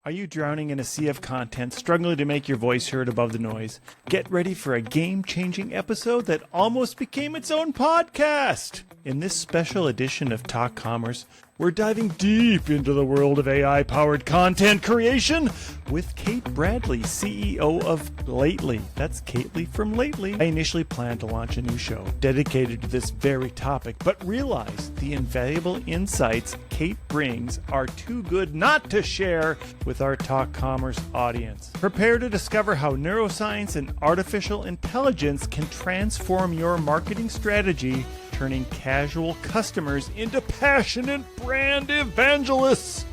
Are you drowning in a sea of content, struggling to make your voice heard above the noise? Get ready for a game-changing episode that almost became its own podcast! In this special edition of Talk Commerce, we're diving deep into the world of AI-powered content creation with Kate Bradley, CEO of Lately. That's Kately from Lately. I initially planned to launch a new show dedicated to this very topic, but realized the invaluable insights Kate brings are too good not to share with our Talk Commerce audience. Prepare to discover how neuroscience and artificial intelligence can transform your marketing strategy, turning casual customers into passionate brand evangelists.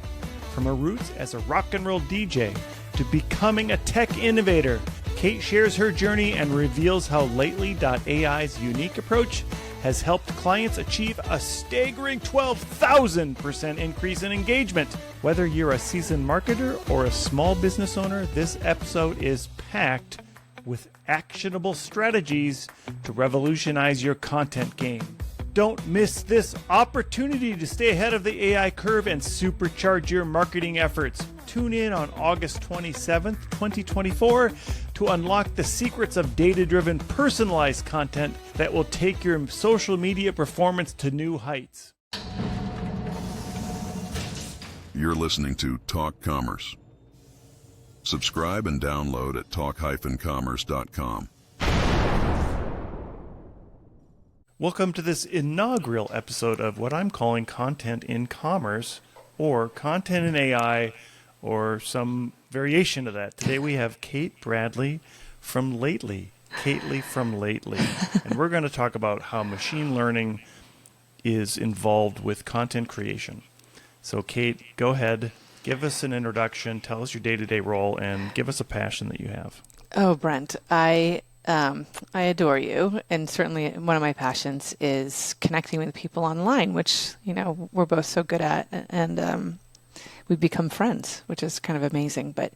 From her roots as a rock and roll DJ to becoming a tech innovator, Kate shares her journey and reveals how Lately.ai's unique approach has helped clients achieve a staggering 12,000% increase in engagement. Whether you're a seasoned marketer or a small business owner, this episode is packed with actionable strategies to revolutionize your content game. Don't miss this opportunity to stay ahead of the AI curve and supercharge your marketing efforts. Tune in on August 27th, 2024 to unlock the secrets of data-driven personalized content that will take your social media performance to new heights. You're listening to Talk Commerce. Subscribe and download at talk-commerce.com. Welcome to this inaugural episode of what I'm calling Content in Commerce, or Content in AI, or some variation of that. Today we have Kate Bradley from Lately. Kately from Lately. And we're going to talk about how machine learning is involved with content creation. So Kate, go ahead, give us an introduction, tell us your day-to-day role, and give us a passion that you have. Oh, Brent, I adore you, and certainly one of my passions is connecting with people online, which, you know, we're both so good at, and we've become friends, which is kind of amazing. But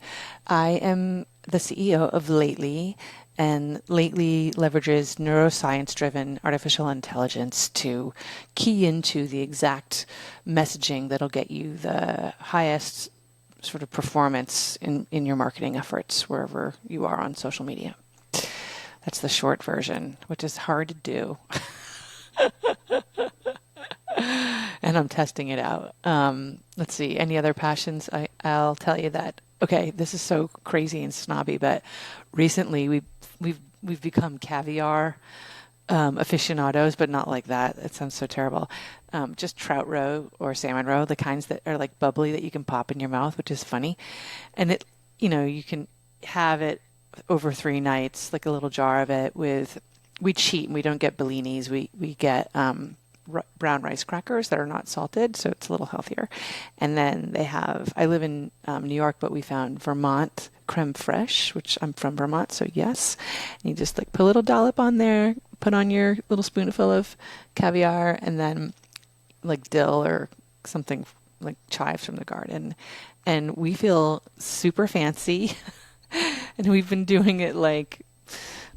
I am the CEO of Lately, and Lately leverages neuroscience-driven artificial intelligence to key into the exact messaging that'll get you the highest sort of performance in your marketing efforts wherever you are on social media. That's the short version, which is hard to do. And I'm testing it out. Let's see, any other passions? I'll tell you that. Okay, this is so crazy and snobby, but recently we've become caviar aficionados, but not like that. It sounds so terrible. Just trout roe or salmon roe, the kinds that are like bubbly that you can pop in your mouth, which is funny. And it, you know, you can have it over 3 nights, like a little jar of it with, we cheat and we don't get bellinis. We get brown rice crackers that are not salted, so it's a little healthier. And then they have, I live in New York, but we found Vermont creme fraiche, which I'm from Vermont, so yes. And you just like put a little dollop on there, put on your little spoonful of caviar, and then like dill or something like chives from the garden. And we feel super fancy. And we've been doing it like,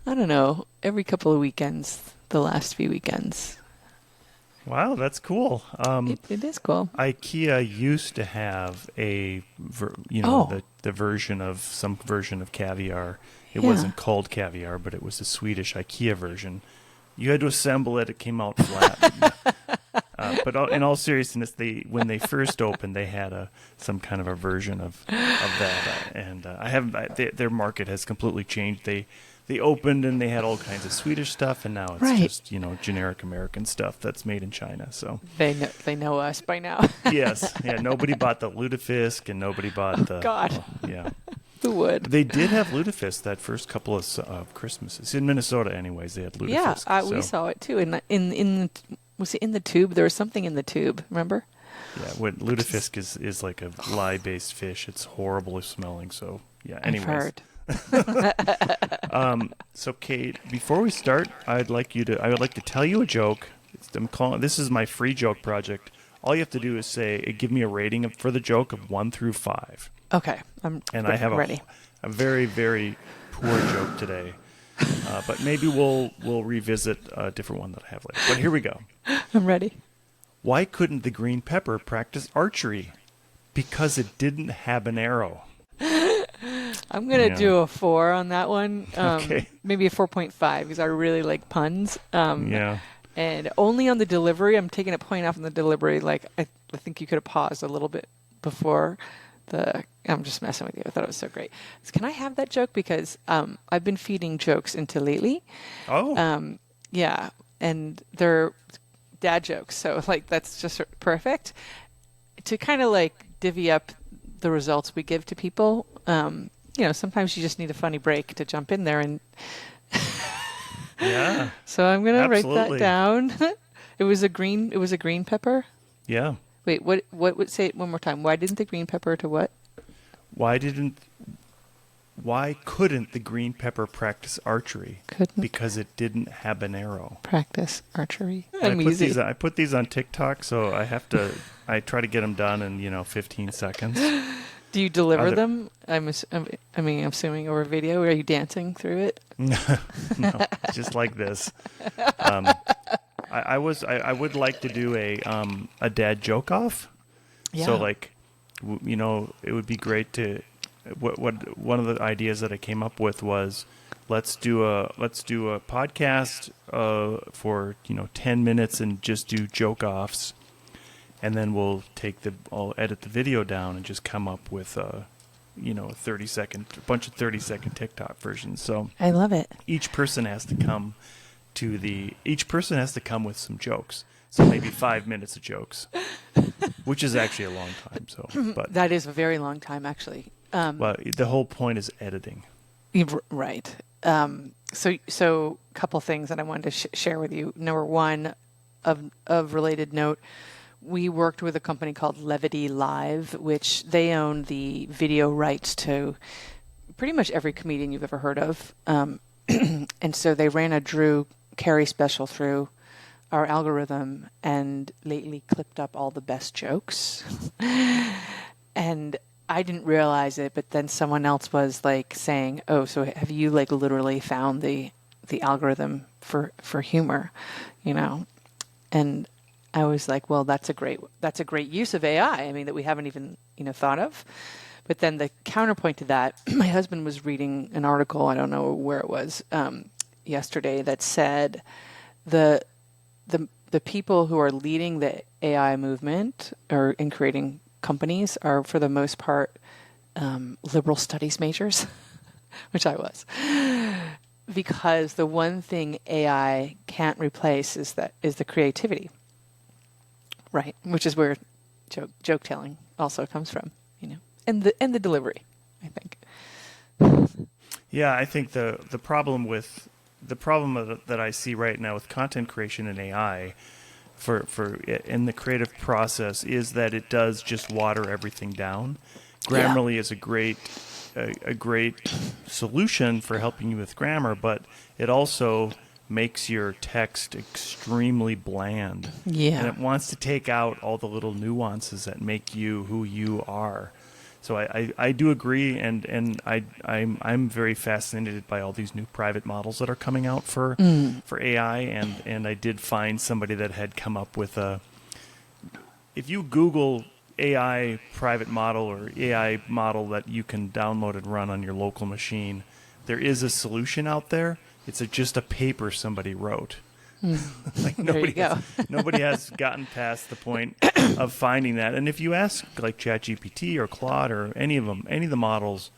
I don't know, every couple of weekends, the last few weekends. Wow, that's cool. It is cool. IKEA used to have the version of some version of caviar. It wasn't called caviar, but it was a Swedish IKEA version. You had to assemble it; it came out flat. But in all seriousness, when they first opened, they had some kind of a version of that, and their market has completely changed. They opened and they had all kinds of Swedish stuff, and now it's just, you know, generic American stuff that's made in China. So they know us by now. Yes, yeah. Nobody bought the lutefisk, and nobody bought the God. Yeah. Who would? They did have lutefisk that first couple of Christmases in Minnesota. Anyways, they had lutefisk. Yeah, we saw it too. Was it in the tube? There was something in the tube. Remember? Yeah, what lutefisk is like a lye-based fish. It's horrible smelling. So yeah. Anyways. I've heard. So Kate, before we start, I would like to tell you a joke. This is my free joke project. All you have to do is give me a rating for the joke of 1 through 5. Okay, I have ready. A very, very poor joke today, but maybe we'll revisit a different one that I have later. But here we go. I'm ready. Why couldn't the green pepper practice archery? Because it didn't have an arrow. I'm going to Yeah. do a 4 on that one. Okay. Maybe a 4.5 because I really like puns. Yeah. And only on the delivery, I'm taking a point off on the delivery. Like, I think you could have paused a little bit before I'm just messing with you. I thought it was so great. So can I have that joke? Because I've been feeding jokes into Lately. Oh. Yeah. And they're dad jokes. So, like, that's just perfect to kind of like divvy up the results we give to people. Sometimes you just need a funny break to jump in there. And Yeah. so I'm going to write Absolutely. that down. It was a green pepper. Yeah. Wait, what would say it one more time? Why didn't the green pepper to what? Why couldn't the green pepper practice archery? Couldn't Because it didn't have an arrow. practice archery. I put these on TikTok, so I try to get them done in 15 seconds. Do you deliver Other- them? I'm assuming over video. Are you dancing through it? No, just like this. I would like to do a dad joke off. Yeah. So like, it would be great to. What one of the ideas that I came up with was, let's do a podcast for 10 minutes and just do joke offs, and then I'll edit the video down and just come up with a 30-second bunch of 30-second TikTok versions. So I love it. each person has to come with some jokes. So maybe 5 minutes of jokes, which is actually a long time. So, but That is a very long time, actually. well, the whole point is editing. Right. So a couple things that I wanted to share with you. Number one, of related note, we worked with a company called Levity Live, which they own the video rights to pretty much every comedian you've ever heard of. And so they ran a Drew Carey special through our algorithm and lately clipped up all the best jokes. And I didn't realize it, but then someone else was like saying, "Oh, so have you like literally found the algorithm for humor?" And I was like, "Well, that's a great use of AI. I mean, that we haven't even thought of." But then the counterpoint to that, my husband was reading an article, I don't know where it was, yesterday, that said the people who are leading the AI movement or in creating companies are, for the most part, liberal studies majors, which I was, because the one thing AI can't replace is the creativity, right? Which is where joke telling also comes from, and the delivery, I think. Yeah, I think the problem that I see right now with content creation and AI for in the creative process is that it does just water everything down. Grammarly is a great solution for helping you with grammar, but it also makes your text extremely bland. Yeah. And it wants to take out all the little nuances that make you who you are. So I do agree, and I'm very fascinated by all these new private models that are coming out for AI, and I did find somebody that had come up with if you Google AI private model or AI model that you can download and run on your local machine, there is a solution out there. It's just a paper somebody wrote. Like nobody has gotten past the point of finding that. And if you ask like ChatGPT or Claude or any of the models,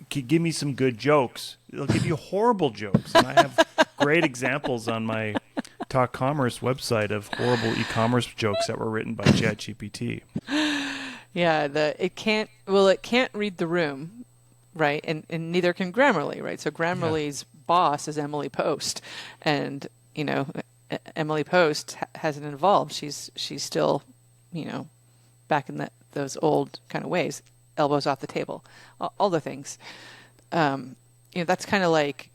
give me some good jokes, they'll give you horrible jokes. And I have great examples on my Talk Commerce website of horrible e-commerce jokes that were written by ChatGPT. Yeah, it can't read the room, right? And neither can Grammarly, right? So Grammarly's boss is Emily Post, and Emily Post hasn't evolved. She's still back in those old kind of ways, elbows off the table, all the things. That's kind of like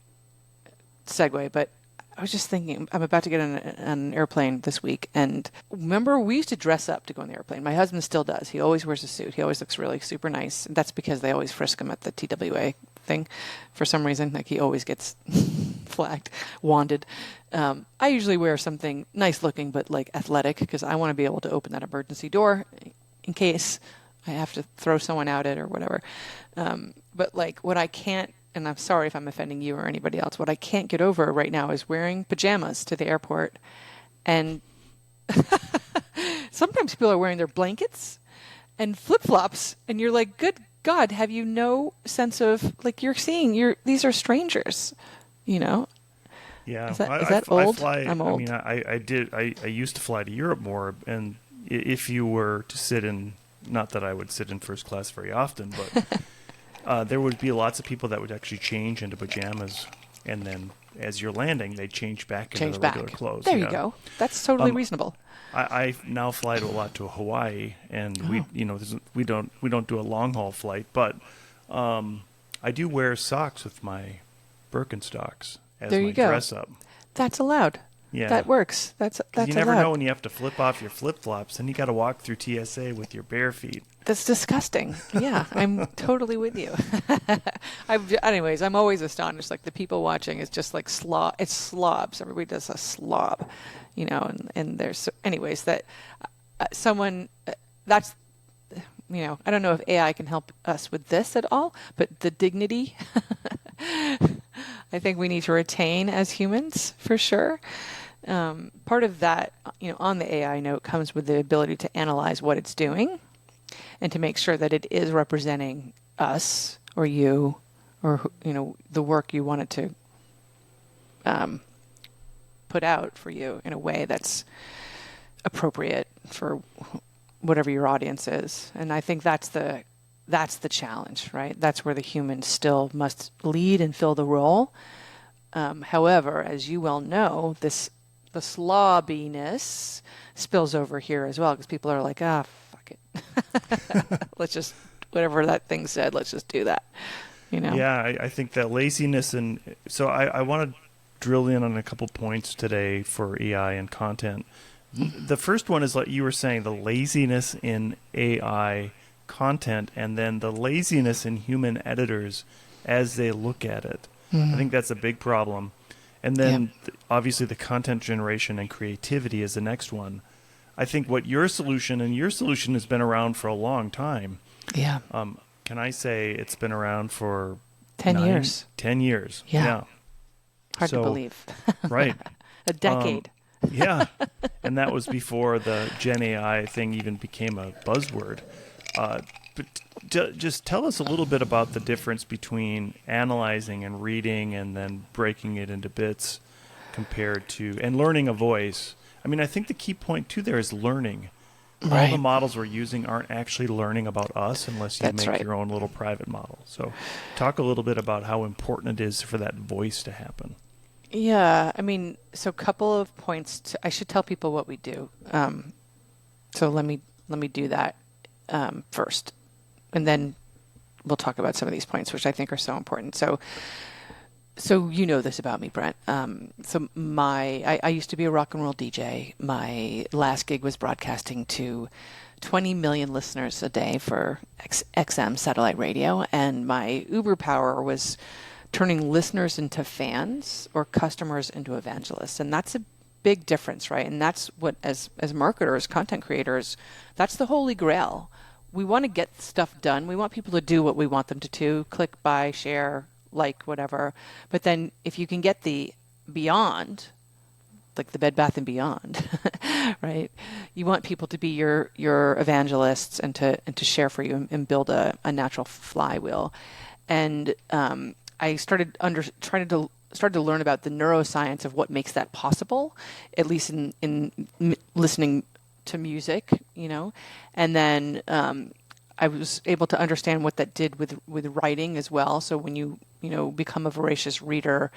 segue, but I was just thinking, I'm about to get on an airplane this week, and remember, we used to dress up to go on the airplane. My husband still does. He always wears a suit. He always looks really super nice. That's because they always frisk him at the TWA thing for some reason. Like, he always gets flagged, wanded. I usually wear something nice looking, but like athletic, because I want to be able to open that emergency door in case I have to throw someone out it or whatever. But like what I can't, and I'm sorry if I'm offending you or anybody else, what I can't get over right now is wearing pajamas to the airport. And sometimes people are wearing their blankets and flip-flops, and you're like, good God, have you no sense of, like, these are strangers, you know? Yeah. Is that old? I'm old. I mean, I used to fly to Europe more, and if you were to sit in, not that I would sit in first class very often, but there would be lots of people that would actually change into pajamas, and then as you're landing, they'd change back into the regular clothes. There you go. That's totally reasonable. I now fly a lot to Hawaii, and we don't do a long haul flight, but I do wear socks with my Birkenstocks as there my you go. dress up. That's allowed. Yeah, that works. That's you never allowed. know when you have to flip off your flip flops, and you got to walk through TSA with your bare feet. That's disgusting. Yeah, I'm totally with you. Anyways, I'm always astonished. Like the people watching is just like slob. It's slobs. Everybody does a slob, you know. And there's anyways that someone that's I don't know if AI can help us with this at all, but the dignity I think we need to retain as humans for sure. Part of that, on the AI note, comes with the ability to analyze what it's doing and to make sure that it is representing us or you or, the work you want it to put out for you in a way that's appropriate for whatever your audience is. And I think that's the challenge, right? That's where the human still must lead and fill the role. However, as you well know, the slobbiness spills over here as well because people are like, fuck it. Let's just, whatever that thing said, let's just do that. Yeah, I think that laziness, and so I want to drill in on a couple points today for AI and content. The first one is like you were saying, the laziness in AI content, and then the laziness in human editors as they look at it. I think that's a big problem. And then obviously the content generation and creativity is the next one. I think what your solution has been around for a long time. Yeah. Can I say it's been around for 10 years? 10 years. Yeah. Hard to believe. Right. A decade. Yeah. And that was before the Gen AI thing even became a buzzword. But just tell us a little bit about the difference between analyzing and reading and then breaking it into bits compared to, and learning a voice. I mean, I think the key point too there is learning. Right. All the models we're using aren't actually learning about us unless you make your own little private model. So talk a little bit about how important it is for that voice to happen. Yeah, I mean, so a couple of points. I should tell people what we do. So let me do that first, and then we'll talk about some of these points, which I think are so important. So you know this about me, Brent. So I used to be a rock and roll DJ. My last gig was broadcasting to 20 million listeners a day for XM satellite radio, and my Uber power was turning listeners into fans or customers into evangelists. And that's a big difference, right? And that's what, as marketers, content creators, that's the holy grail. We want to get stuff done. We want people to do what we want them to do, click, buy, share, like, whatever. But then if you can get the beyond, like the Bed Bath & Beyond, right? You want people to be your evangelists and to share for you and build a natural flywheel. And I started to learn about the neuroscience of what makes that possible, at least in listening to music, and then I was able to understand what that did with writing as well. So when you become a voracious reader,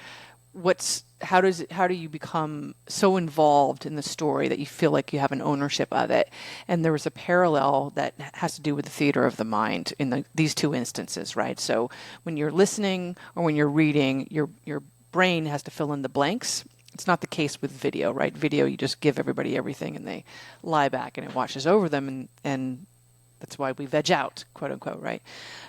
how do you become so involved in the story that you feel like you have an ownership of it? And there was a parallel that has to do with the theater of the mind in these two instances, right? So when you're listening or when you're reading, your brain has to fill in the blanks. It's not the case with video, right? Video, you just give everybody everything and they lie back and it washes over them, and that's why we veg out, quote unquote, right?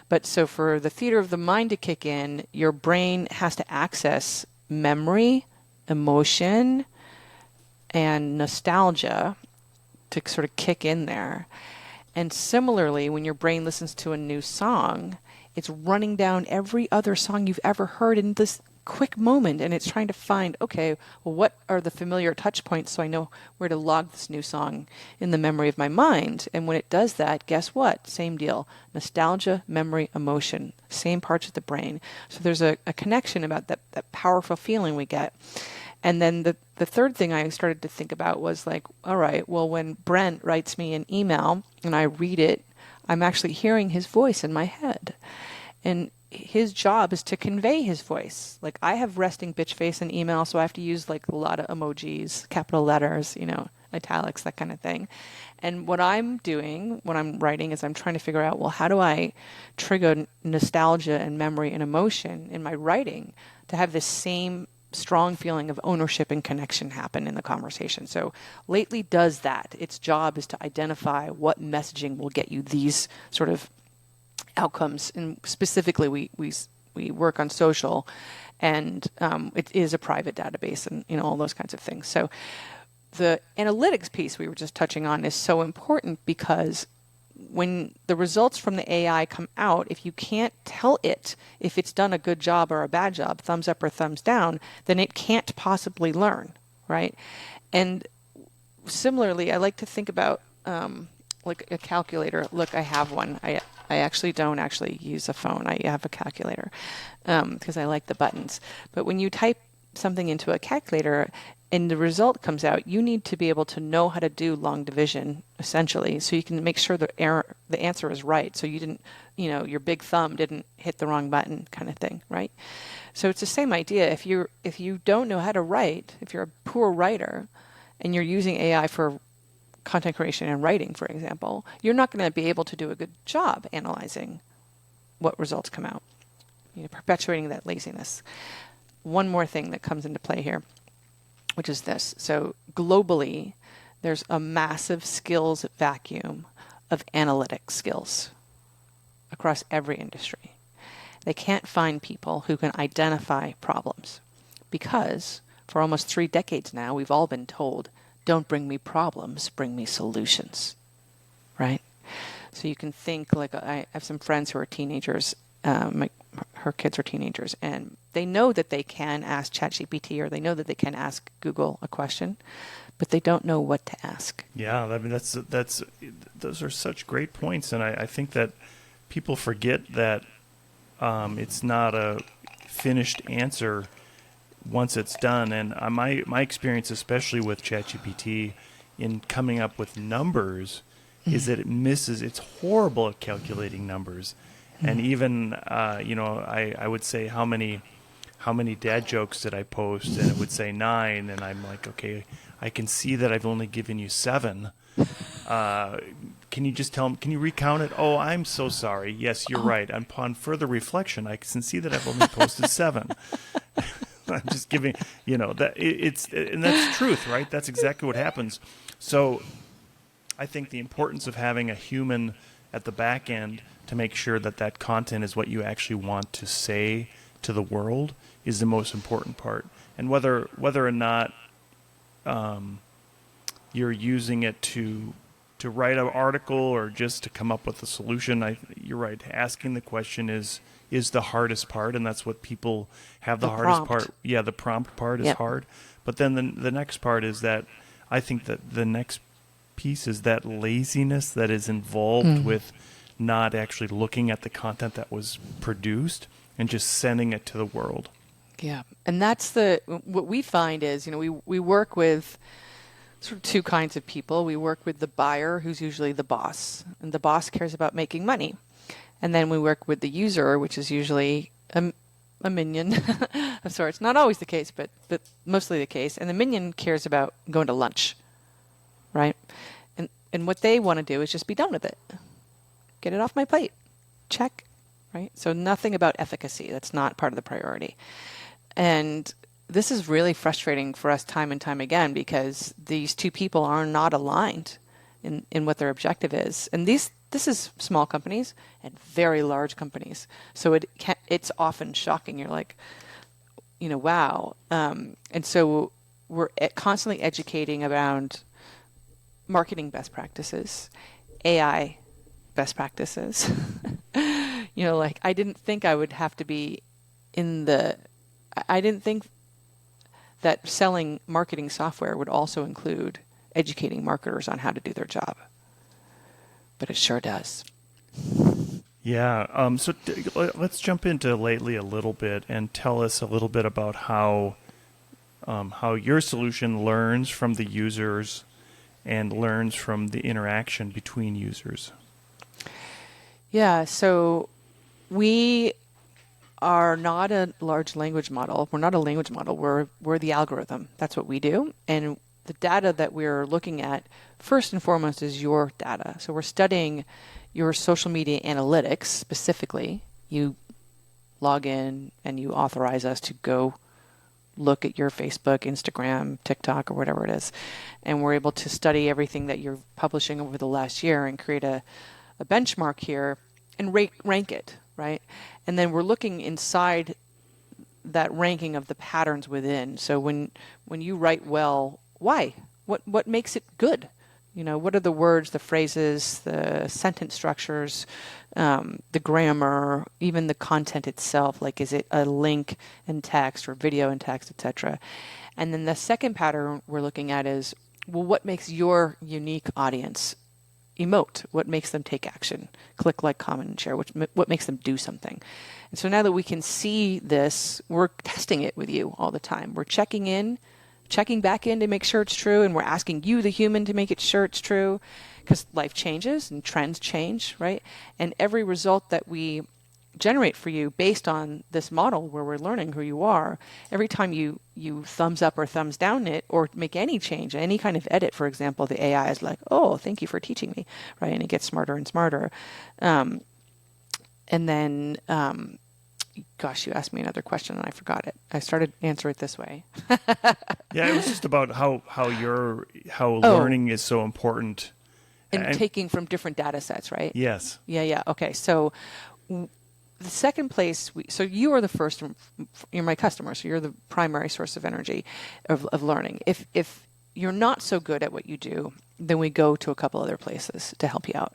But so for the theater of the mind to kick in, your brain has to access memory, emotion, and nostalgia to sort of kick in there. And similarly, when your brain listens to a new song, it's running down every other song you've ever heard in this quick moment, and it's trying to find, okay, well, what are the familiar touch points so I know where to log this new song in the memory of my mind. And when it does that, guess what? Same deal. Nostalgia, memory, emotion, same parts of the brain. So there's a connection about that powerful feeling we get. And then the third thing I started to think about was like, all right, well, when Brent writes me an email and I read it, I'm actually hearing his voice in my head. And his job is to convey his voice. Like, I have resting bitch face in email, so I have to use like a lot of emojis, capital letters, italics, that kind of thing. And what I'm doing when I'm writing is I'm trying to figure out, well, how do I trigger nostalgia and memory and emotion in my writing to have this same strong feeling of ownership and connection happen in the conversation. So Lately does that. Its job is to identify what messaging will get you these sort of outcomes. And specifically, we work on social, and it is a private database, and all those kinds of things. So the analytics piece we were just touching on is so important, because when the results from the AI come out, if you can't tell it if it's done a good job or a bad job, thumbs up or thumbs down, then it can't possibly learn, right? And similarly, I like to think about like a calculator. Look, I have one. I actually don't use a phone. I have a calculator because I like the buttons. But when you type something into a calculator and the result comes out, you need to be able to know how to do long division, essentially, so you can make sure the answer is right. So you didn't, your big thumb didn't hit the wrong button, kind of thing, right? So it's the same idea. If you don't know how to write, if you're a poor writer and you're using AI for content creation and writing, for example, you're not going to be able to do a good job analyzing what results come out, perpetuating that laziness. One more thing that comes into play here, which is this. So globally, there's a massive skills vacuum of analytic skills across every industry. They can't find people who can identify problems because for almost 3 decades now, we've all been told, don't bring me problems, bring me solutions, right? So you can think, like, I have some friends who are teenagers, her kids are teenagers, and they know that they can ask ChatGPT or they know that they can ask Google a question, but they don't know what to ask. Yeah, I mean, those are such great points, and I think that people forget that it's not a finished answer once it's done. And my experience, especially with ChatGPT, in coming up with numbers, is that it misses. It's horrible at calculating numbers, and even I would say how many dad jokes did I post, and it would say 9, and I'm like, okay, I can see that I've only given you 7. Can you just can you recount it? Oh, I'm so sorry. Yes, you're right. Upon further reflection, I can see that I've only posted 7. I'm just giving, that and that's truth, right? That's exactly what happens. So I think the importance of having a human at the back end to make sure that content is what you actually want to say to the world is the most important part. And whether or not you're using it to write an article or just to come up with a solution, you're right. Asking the question is the hardest part, and that's what people have the hardest prompt. part. Yeah, the prompt part is hard. But then the next part is that I think that the next piece is that laziness that is involved with not actually looking at the content that was produced and just sending it to the world. Yeah, and that's what we find is, we work with sort of 2 kinds of people. We work with the buyer, who's usually the boss, and the boss cares about making money. And then we work with the user, which is usually a minion of sorts. Not always the case, but mostly the case. And the minion cares about going to lunch, right? And what they want to do is just be done with it. Get it off my plate. Check, right? So nothing about efficacy. That's not part of the priority. And this is really frustrating for us time and time again, because these 2 people are not aligned in what their objective is. And this is small companies and very large companies. So it's often shocking. You're like, wow. And so we're constantly educating around marketing best practices, AI best practices. Like I didn't think I would have to be I didn't think that selling marketing software would also include educating marketers on how to do their job. But it sure does. Yeah. So let's jump into Lately a little bit and tell us a little bit about how your solution learns from the users and learns from the interaction between users. Yeah. So we are not a large language model. We're not a language model. We're the algorithm. That's what we do. And the data that we're looking at, first and foremost, is your data. So we're studying your social media analytics specifically. You log in and you authorize us to go look at your Facebook, Instagram, TikTok, or whatever it is. And we're able to study everything that you're publishing over the last year and create a benchmark here and rank it, right? And then we're looking inside that ranking of the patterns within. So when you write well, why? What makes it good? What are the words, the phrases, the sentence structures, the grammar, even the content itself? Like, is it a link and text or video and text, etc.? And then the second pattern we're looking at is, well, what makes your unique audience emote? What makes them take action? Click, like, comment, and share. What makes them do something? And so now that we can see this, we're testing it with you all the time. We're checking back in to make sure it's true, and we're asking you, the human, to make it sure it's true, because life changes and trends change, right? And every result that we generate for you based on this model where we're learning who you are, every time you thumbs up or thumbs down it or make any change, any kind of edit, for example, the AI is like, oh, thank you for teaching me, right? And it gets smarter and smarter. And then, gosh, you asked me another question and I forgot it. I started to answer it this way. Yeah, it was just about how learning is so important. And taking from different data sets, right? Yes. Yeah. Okay. So the second place, so you are the first, you're my customer, so you're the primary source of energy of learning. If you're not so good at what you do, then we go to a couple other places to help you out.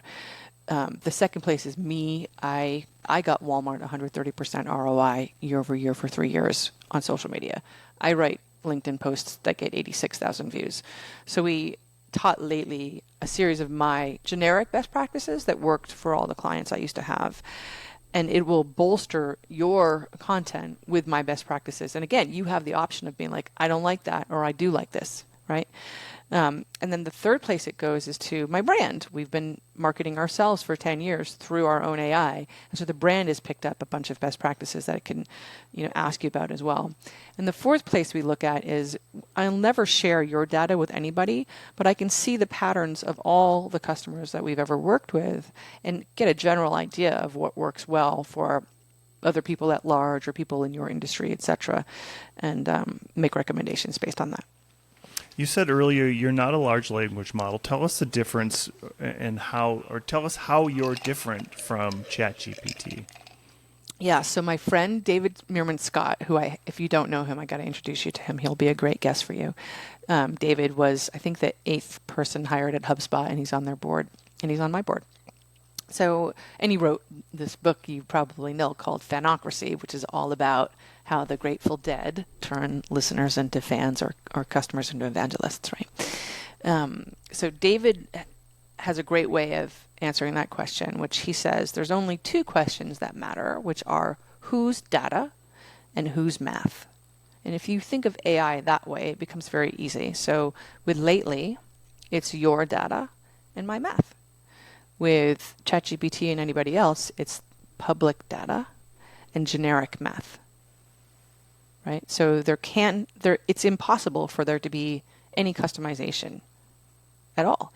The second place is me. I got Walmart 130% ROI year over year for 3 years on social media. I write LinkedIn posts that get 86,000 views. So we taught Lately a series of my generic best practices that worked for all the clients I used to have. And it will bolster your content with my best practices. And again, you have the option of being like, I don't like that, or I do like this, right? And then the third place it goes is to my brand. We've been marketing ourselves for 10 years through our own AI. And so the brand has picked up a bunch of best practices that it can, ask you about as well. And the fourth place we look at is, I'll never share your data with anybody, but I can see the patterns of all the customers that we've ever worked with and get a general idea of what works well for other people at large or people in your industry, et cetera, and make recommendations based on that. You said earlier you're not a large language model. Tell us the difference and tell us how you're different from ChatGPT. Yeah, so my friend David Meerman Scott, if you don't know him, I got to introduce you to him. He'll be a great guest for you. David was, I think, the 8th person hired at HubSpot, and he's on their board, and he's on my board. So, and he wrote this book you probably know called Fanocracy, which is all about how the Grateful Dead turn listeners into fans or customers into evangelists, right? So David has a great way of answering that question, which he says there's only 2 questions that matter, which are whose data and whose math. And if you think of AI that way, it becomes very easy. So with Lately, it's your data and my math. With ChatGPT and anybody else, it's public data and generic math. Right? So it's impossible for there to be any customization at all.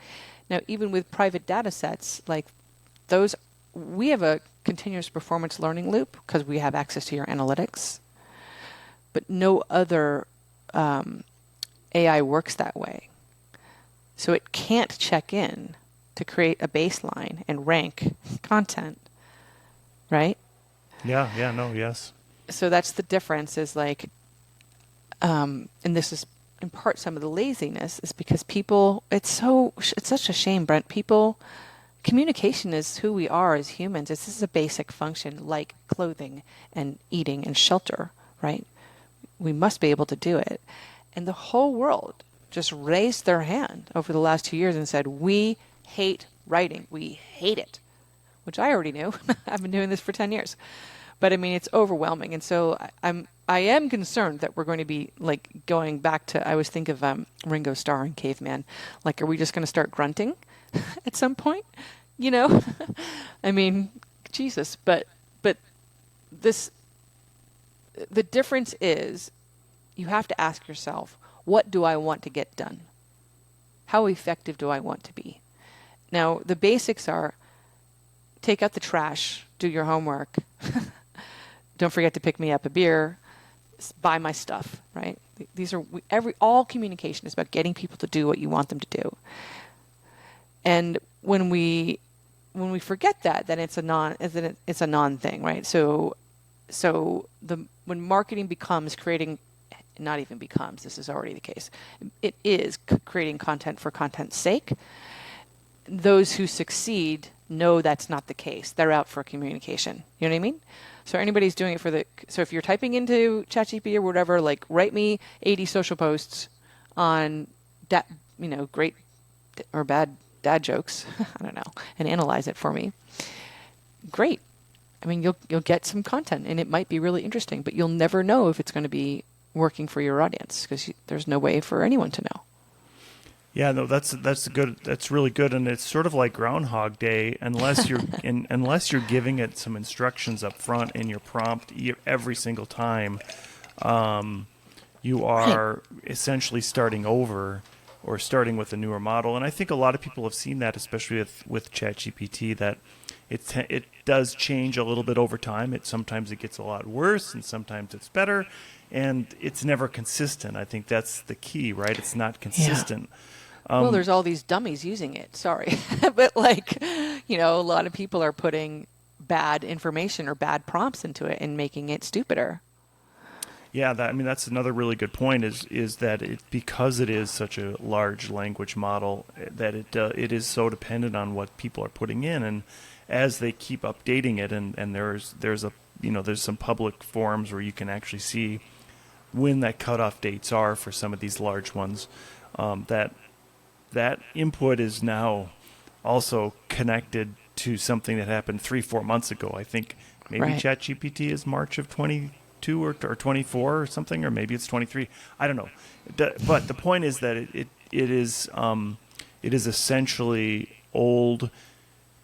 Now, even with private data sets like those, we have a continuous performance learning loop because we have access to your analytics, but no other AI works that way. So it can't check in to create a baseline and rank content, right? Yes. So that's the difference is like, and this is in part some of the laziness is because people, it's such a shame, Brent, people communication is who we are as humans. This is a basic function like clothing and eating and shelter, right? We must be able to do it. And the whole world just raised their hand over the last 2 years and said, we hate writing. We hate it, which I already knew. I've been doing this for 10 years. But I mean, it's overwhelming. And so I am concerned that we're going to be like going back to, I always think of Ringo Starr and Caveman. Like, are we just going to start grunting at some point? You know? I mean, Jesus. But this, the difference is you have to ask yourself, what do I want to get done? How effective do I want to be? Now, the basics are take out the trash, do your homework. Don't forget to pick me up a beer, buy my stuff, right? These are all communication is about getting people to do what you want them to do. And when we forget that, then it's a non thing, right? So when marketing becomes creating, not even becomes, this is already the case. It is creating content for content's sake. Those who succeed know that's not the case. They're out for communication. You know what I mean? So anybody's doing it so if you're typing into ChatGPT or whatever, like write me 80 social posts on great or bad dad jokes, I don't know, and analyze it for me. Great. I mean, you'll get some content and it might be really interesting, but you'll never know if it's going to be working for your audience because there's no way for anyone to know. Yeah, no, that's good. That's really good, and it's sort of like Groundhog Day, unless you're unless you're giving it some instructions up front in your prompt every single time. You are essentially starting over or starting with a newer model, and I think a lot of people have seen that, especially with ChatGPT, that it does change a little bit over time. Sometimes it gets a lot worse, and sometimes it's better, and it's never consistent. I think that's the key, right? It's not consistent. Yeah. Well, there's all these dummies using it. Sorry. But a lot of people are putting bad information or bad prompts into it and making it stupider. Yeah, that's another really good point is that because it is such a large language model that it is so dependent on what people are putting in, and as they keep updating it, and there's some public forums where you can actually see when that cutoff dates are for some of these large ones, that input is now also connected to something that happened 3-4 months ago. I think maybe right. ChatGPT is March of 22 or 24 or something, or maybe it's 23. I don't know. But the point is that it is essentially old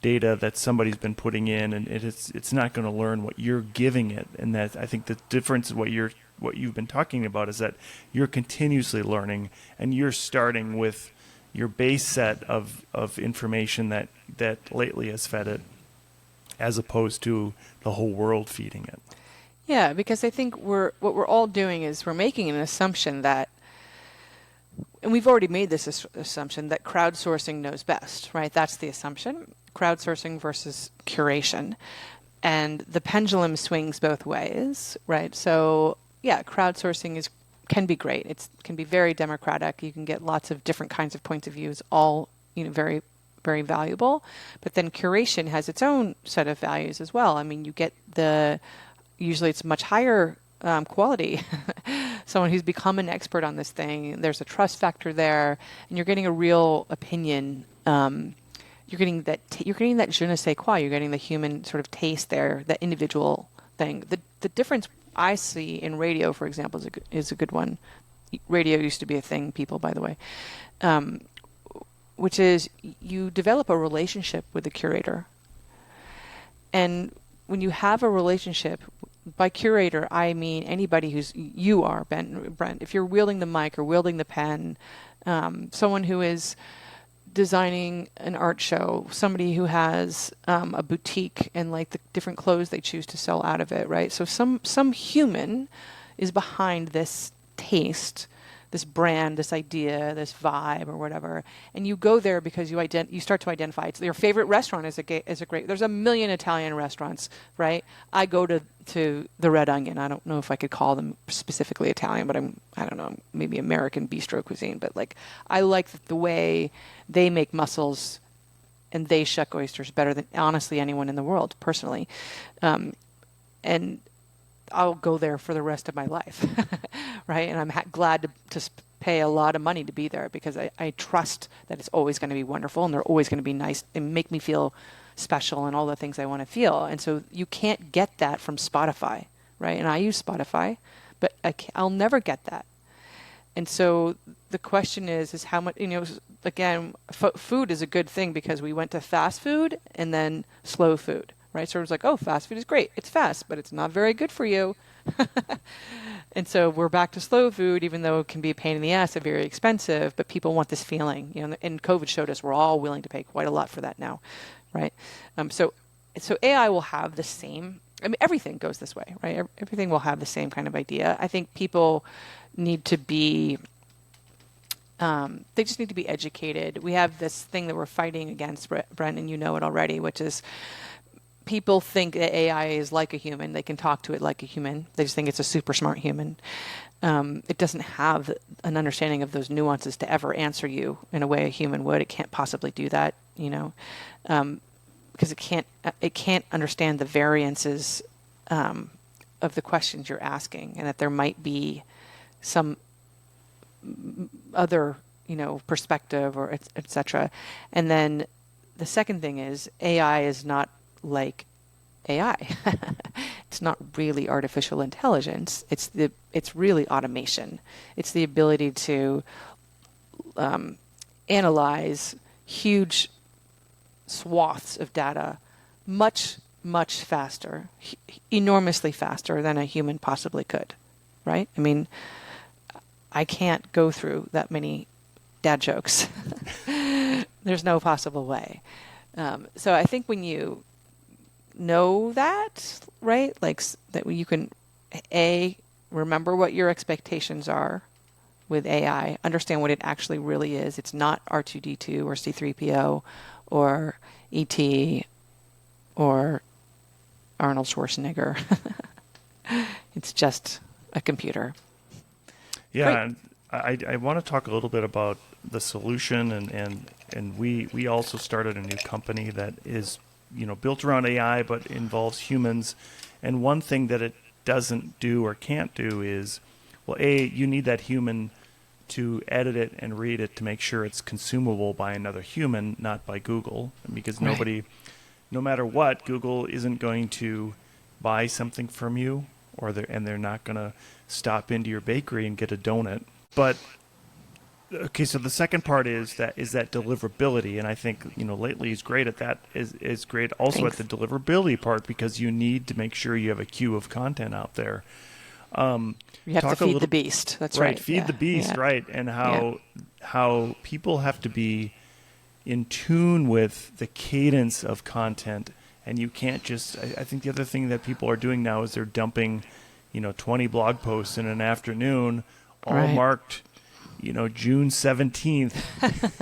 data that somebody's been putting in, and it's not going to learn what you're giving it. And that, I think the difference is what you've been talking about is that you're continuously learning, and you're starting with your base set of information that Lately has fed it, as opposed to the whole world feeding it. Yeah, because I think what we're all doing is we're making an assumption that, and we've already made this assumption, that crowdsourcing knows best, right? That's the assumption. Crowdsourcing versus curation. And the pendulum swings both ways, right? So, yeah, crowdsourcing can be great. It can be very democratic. You can get lots of different kinds of points of views, all very, very valuable. But then curation has its own set of values as well. I mean, you get usually it's much higher quality. Someone who's become an expert on this thing. There's a trust factor there, and you're getting a real opinion. You're getting that je ne sais quoi. You're getting the human sort of taste there, that individual thing. The difference I see in radio, for example, is a good one. Radio used to be a thing, people, by the way, which is you develop a relationship with the curator. And when you have a relationship, by curator, I mean anybody you are, Brent. If you're wielding the mic or wielding the pen, someone who is designing an art show, somebody who has a boutique and like the different clothes they choose to sell out of it, right? So some human is behind this taste, this brand, this idea, this vibe, or whatever, and you go there because you start to identify. It's your favorite restaurant is a great. There's a million Italian restaurants, right? I go to the Red Onion. I don't know if I could call them specifically Italian, but I don't know, maybe American bistro cuisine. But like I like the way they make mussels and they shuck oysters better than honestly anyone in the world personally. And I'll go there for the rest of my life, right? And I'm glad to pay a lot of money to be there because I trust that it's always going to be wonderful and they're always going to be nice and make me feel special and all the things I want to feel. And so you can't get that from Spotify, right? And I use Spotify, but I'll never get that. And so the question is how much, again, food is a good thing because we went to fast food and then slow food, right? So it was like, oh, fast food is great. It's fast, but it's not very good for you. And so we're back to slow food, even though it can be a pain in the ass and very expensive, but people want this feeling, and COVID showed us we're all willing to pay quite a lot for that now, right? So AI will have the same, everything goes this way, right? Everything will have the same kind of idea. I think people need to be, they just need to be educated. We have this thing that we're fighting against, Brent, and you know it already, which is people think that AI is like a human. They can talk to it like a human. They just think it's a super smart human. It doesn't have an understanding of those nuances to ever answer you in a way a human would. It can't possibly do that, because it can't understand the variances of the questions you're asking, and that there might be some other, perspective or et cetera. And then the second thing is AI is not like AI. It's not really artificial intelligence. It's really automation. It's the ability to analyze huge swaths of data much, much faster, enormously faster than a human possibly could, right? I can't go through that many dad jokes. There's no possible way. So I think when you know that, right, like that you can, remember what your expectations are with AI, understand what it actually really is. It's not R2-D2 or C-3PO or E.T. or Arnold Schwarzenegger. It's just a computer. Yeah, and I want to talk a little bit about the solution, and we also started a new company that is built around AI but involves humans. And one thing that it doesn't do or can't do is, well, you need that human to edit it and read it to make sure it's consumable by another human, not by Google, because nobody, no matter what, Google isn't going to buy something from you, and they're not going to stop into your bakery and get a donut. But okay, so the second part is that deliverability, and I think Lately is great at that. Is great also Thanks. at the deliverability part, because you need to make sure you have a queue of content out there. You have to feed the beast. That's right. Feed the beast, right? And how people have to be in tune with the cadence of content, and you can't just. I think the other thing that people are doing now is they're dumping, 20 blog posts in an afternoon, all marked, June 17th,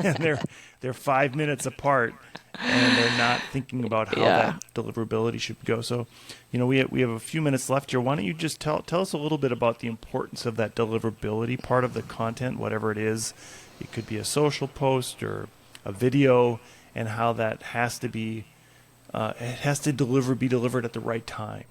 and they're 5 minutes apart, and they're not thinking about how that deliverability should go. So, we have a few minutes left here. Why don't you just tell us a little bit about the importance of that deliverability part of the content, whatever it is. It could be a social post or a video, and how that has to be, it has to be delivered at the right time.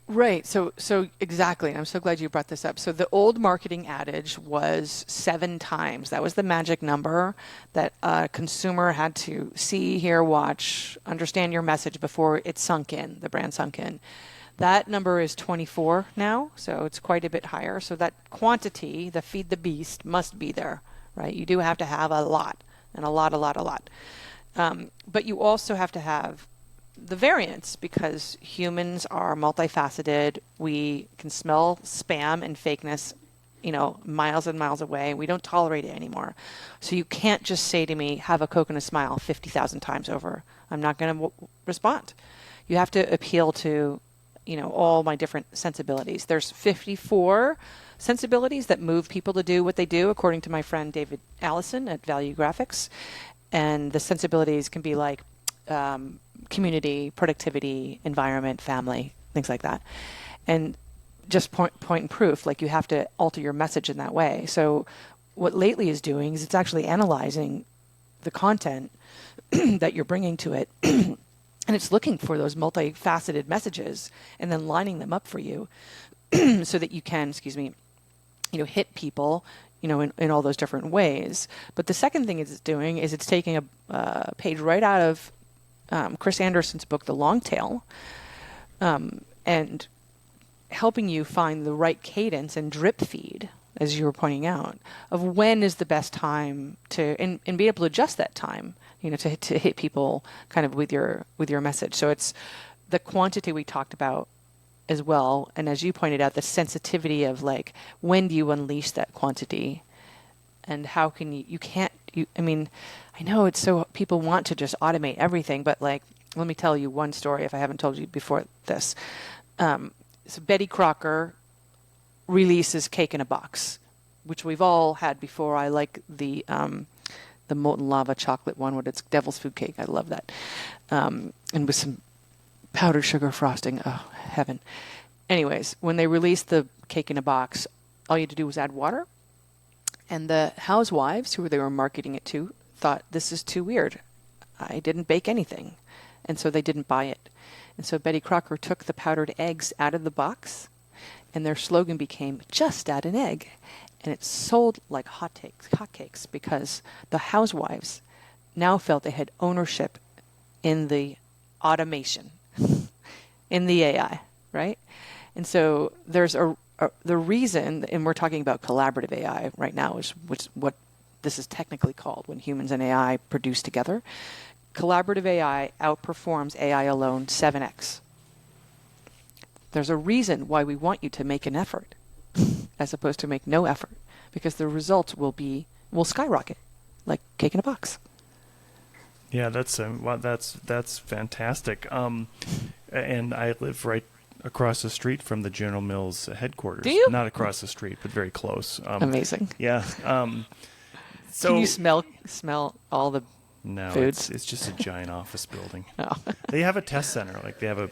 Right. So exactly. And I'm so glad you brought this up. So the old marketing adage was 7 times. That was the magic number that a consumer had to see, hear, watch, understand your message before it sunk in, the brand sunk in. That number is 24 now, so it's quite a bit higher. So that quantity, the feed the beast, must be there, right? You do have to have a lot, and a lot. But you also have to have the variance, because humans are multifaceted. We can smell spam and fakeness, miles and miles away. We don't tolerate it anymore. So you can't just say to me, have a Coke and a smile 50,000 times over. I'm not going to respond. You have to appeal to, all my different sensibilities. There's 54 sensibilities that move people to do what they do, according to my friend David Allison at Value Graphics. And the sensibilities can be like, community, productivity, environment, family, things like that. And just point and proof, like you have to alter your message in that way. So what Lately is doing is it's actually analyzing the content that you're bringing to it. And it's looking for those multifaceted messages and then lining them up for you so that you can, hit people, in all those different ways. But the second thing it's doing is it's taking a page right out of Chris Anderson's book, The Long Tail, and helping you find the right cadence and drip feed, as you were pointing out, of when is the best time to, and be able to adjust that time, to hit people kind of with your message. So it's the quantity we talked about as well, and as you pointed out, the sensitivity of like, when do you unleash that quantity, and how can I know it's so people want to just automate everything, but like, let me tell you one story if I haven't told you before this. So Betty Crocker releases Cake in a Box, which we've all had before. I like the molten lava chocolate one with its devil's food cake. I love that. And with some powdered sugar frosting. Oh, heaven. Anyways, when they released the Cake in a Box, all you had to do was add water. And the housewives who they were marketing it to thought, this is too weird. I didn't bake anything. And so they didn't buy it. And so Betty Crocker took the powdered eggs out of the box, and their slogan became, just add an egg. And it sold like hotcakes because the housewives now felt they had ownership in the automation, in the AI, right? And so there's the reason, and we're talking about collaborative AI right now, which what this is technically called when humans and AI produce together. Collaborative AI outperforms AI alone 7x. There's a reason why we want you to make an effort as opposed to make no effort, because the results will skyrocket, like Cake in a Box. Yeah, that's fantastic. And I live right across the street from the General Mills headquarters. Do you? Not across the street, but very close. Amazing. Yeah. So can you smell all the no, foods? it's just a giant office building. Oh. They have a test center, like they have a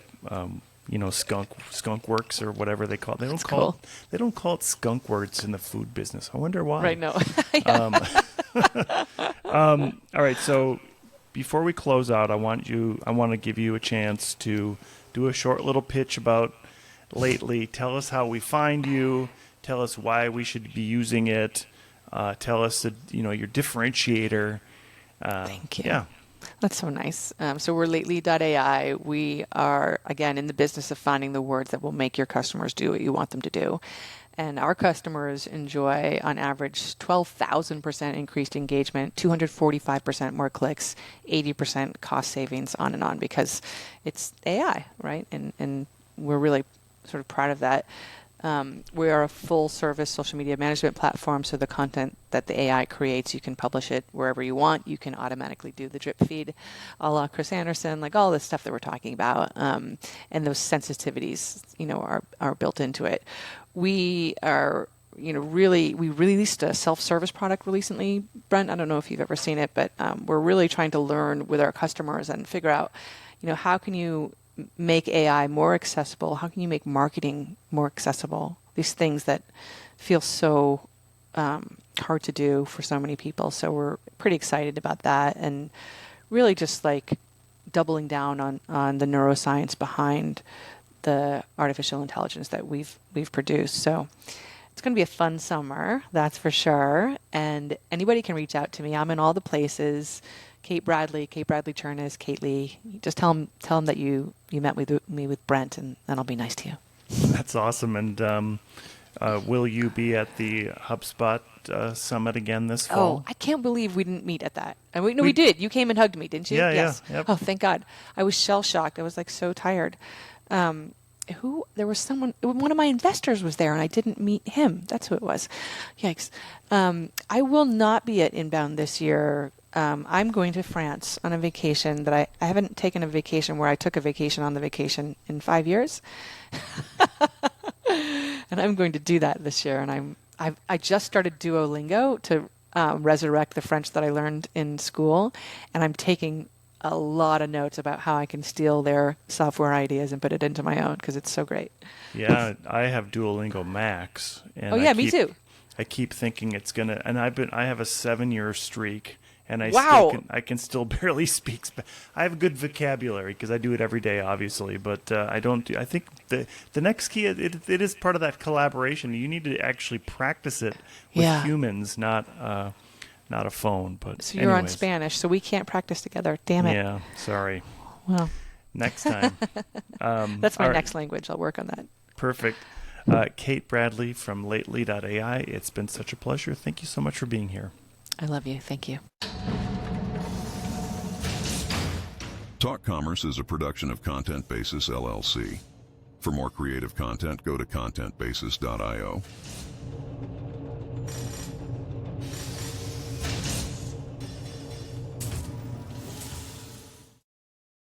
skunk works or whatever they call it. They don't call it skunk works in the food business. I wonder why. Right, no. All right, so before we close out, I want to give you a chance to do a short little pitch about Lately. Tell us how we find you. Tell us why we should be using it. Tell us your differentiator. Thank you. Yeah. That's so nice. So we're Lately.ai. We are, again, in the business of finding the words that will make your customers do what you want them to do. And our customers enjoy, on average, 12,000% increased engagement, 245% more clicks, 80% cost savings, on and on, because it's AI, right? And we're really sort of proud of that. We are a full-service social media management platform, so the content that the AI creates, you can publish it wherever you want. You can automatically do the drip feed, a la Chris Anderson, like all this stuff that we're talking about, and those sensitivities, are built into it. We are, we released a self-service product recently, Brent. I don't know if you've ever seen it, but we're really trying to learn with our customers and figure out, how can you make AI more accessible? How can you make marketing more accessible? These things that feel so hard to do for so many people. So we're pretty excited about that, and really just like doubling down on the neuroscience behind the artificial intelligence that we've produced. So it's going to be a fun summer, that's for sure. And anybody can reach out to me. I'm in all the places. Kate Bradley-Chernis, Kate Lee. Just tell them that you met with me with Brent, and then I'll be nice to you. That's awesome. And will you be at the HubSpot Summit again this fall? Oh, I can't believe we didn't meet at that. And we did. You came and hugged me, didn't you? Yeah, yes. yeah. Yep. Oh, thank God. I was shell-shocked. I was like so tired. There was someone, one of my investors was there, and I didn't meet him. That's who it was. Yikes. I will not be at Inbound this year. I'm going to France on a vacation that I haven't taken a vacation where I took a vacation on the vacation in 5 years. And I'm going to do that this year. And I just started Duolingo to resurrect the French that I learned in school. And I'm taking a lot of notes about how I can steal their software ideas and put it into my own, because it's so great. Yeah, I have Duolingo Max. And me too. I keep thinking it's gonna, and I have a 7-year streak, and Wow. I can still barely speak. I have a good vocabulary because I do it every day, obviously, but I don't. I think the next key it is part of that collaboration. You need to actually practice it with Yeah. humans, not a phone. But So you're on anyways. Spanish, so we can't practice together. Damn it. Yeah, sorry. Well, Next time. that's my all right. next language. I'll work on that. Perfect. Kate Bradley from Lately.ai. It's been such a pleasure. Thank you so much for being here. I love you. Thank you. Talk Commerce is a production of Content Basis LLC. For more creative content, go to contentbasis.io.